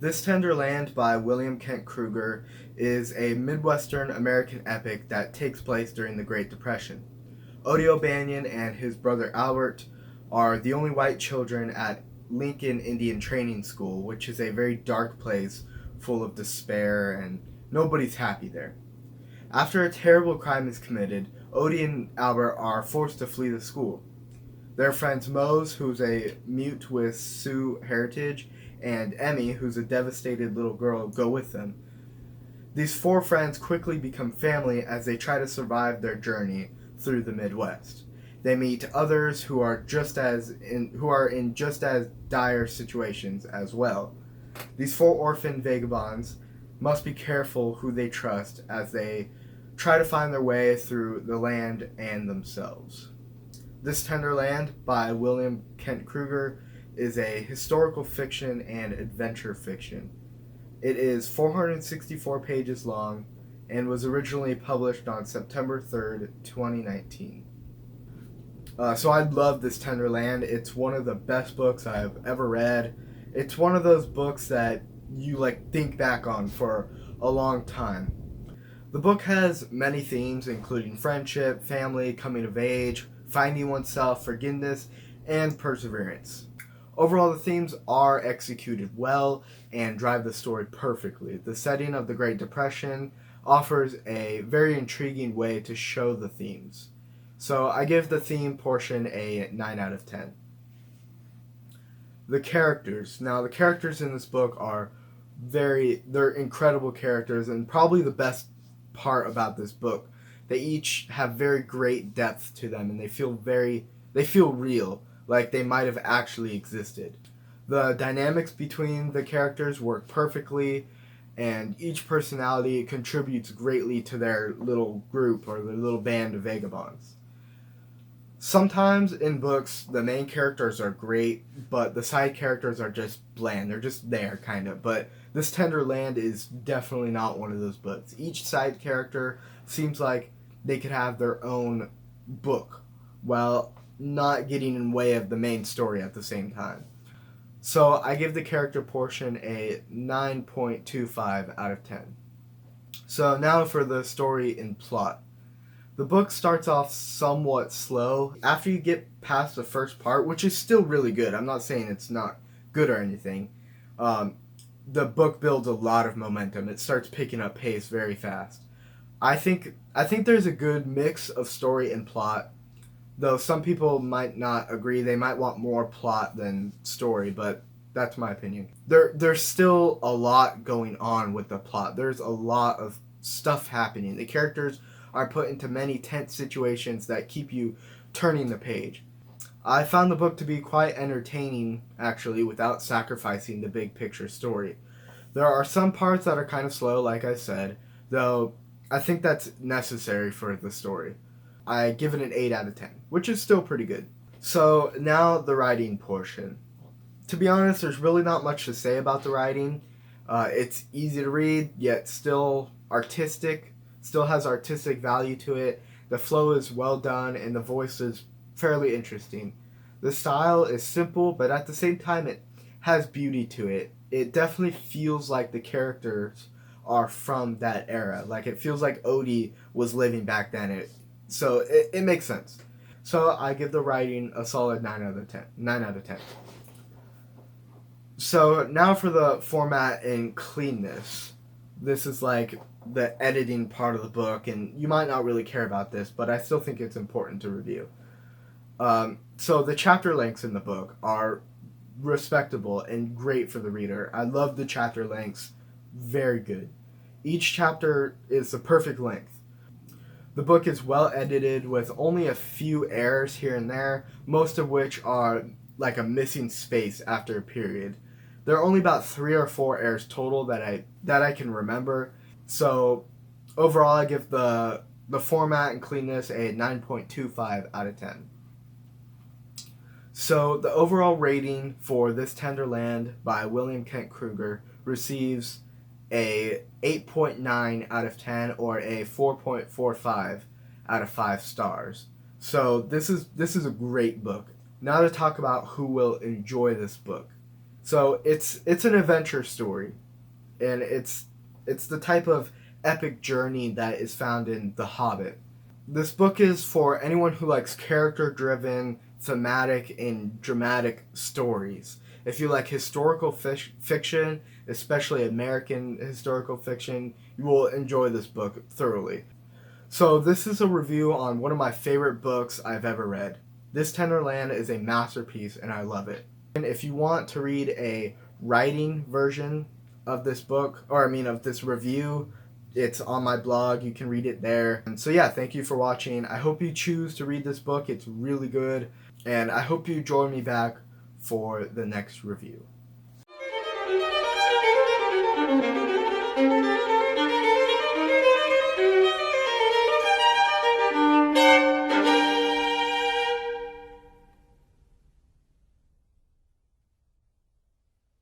This Tender Land by William Kent Krueger is a Midwestern American epic that takes place during the Great Depression. Odie O'Banion and his brother Albert are the only white children at Lincoln Indian Training School, which is a very dark place full of despair and nobody's happy there. After a terrible crime is committed, Odie and Albert are forced to flee the school. Their friends Mose, who's a mute with Sioux heritage, and Emmy, who's a devastated little girl, go with them. These four friends quickly become family as they try to survive their journey through the Midwest. They meet others who are in just as dire situations as well. These four orphan vagabonds must be careful who they trust as they try to find their way through the land and themselves. This Tender Land by William Kent Krueger is a historical fiction and adventure fiction. It is 464 pages long and was originally published on September 3rd, 2019. So I love this Tender Land. It's one of the best books I've ever read. It's one of those books that you think back on for a long time. The book has many themes, including friendship, family, coming of age, finding oneself, forgiveness, and perseverance. Overall, the themes are executed well and drive the story perfectly. The setting of the Great Depression offers a very intriguing way to show the themes. So I give the theme portion a 9 out of 10. The characters. Now, the characters in this book are they're incredible characters, and probably the best part about this book. They each have very great depth to them, and they feel real, like they might have actually existed. The dynamics between the characters work perfectly, and each personality contributes greatly to their little group or their little band of vagabonds. Sometimes in books, the main characters are great, but the side characters are just bland. They're just there, kind of. But this Tender Land is definitely not one of those books. Each side character seems like they could have their own book while not getting in the way of the main story at the same time. So I give the character portion a 9.25 out of 10. So now for the story and plot. The book starts off somewhat slow. After you get past the first part, which is still really good, I'm not saying it's not good or anything, the book builds a lot of momentum. It starts picking up pace very fast. I think there's a good mix of story and plot, though some people might not agree. They might want more plot than story, but that's my opinion. There's still a lot going on with the plot. There's a lot of stuff happening. The characters are put into many tense situations that keep you turning the page. I found the book to be quite entertaining, actually, without sacrificing the big picture story. There are some parts that are kind of slow, like I said, though I think that's necessary for the story. I give it an 8 out of 10, which is still pretty good. So now the writing portion. To be honest, there's really not much to say about the writing. It's easy to read, yet still artistic. Still has artistic value to it. The flow is well done, and the voice is fairly interesting. The style is simple, but at the same time, it has beauty to it. It definitely feels like the characters are from that era. Like, it feels like Odie was living back then. So it makes sense. So I give the writing a solid 9 out of 10. 9 out of 10. So now for the format and cleanness. This is like the editing part of the book, and you might not really care about this, but I still think it's important to review. So the chapter lengths in the book are respectable and great for the reader. I love the chapter lengths. Very good. Each chapter is the perfect length. The book is well edited with only a few errors here and there, most of which are like a missing space after a period. There are only about 3 or 4 errors total that I can remember. So overall, I give the format and cleanness a 9.25 out of 10. So the overall rating for This Tender Land by William Kent Krueger receives a 8.9 out of 10 or a 4.45 out of 5 stars. So this is a great book. Now to talk about who will enjoy this book. So it's an adventure story, and it's the type of epic journey that is found in The Hobbit. This book is for anyone who likes character-driven, thematic, and dramatic stories. If you like historical fiction, especially American historical fiction, you will enjoy this book thoroughly. So this is a review on one of my favorite books I've ever read. This Tender Land is a masterpiece, and I love it. And if you want to read a writing version of this book, or I mean of this review, it's on my blog. You can read it there. And so yeah, thank you for watching. I hope you choose to read this book. It's really good. And I hope you join me back for the next review.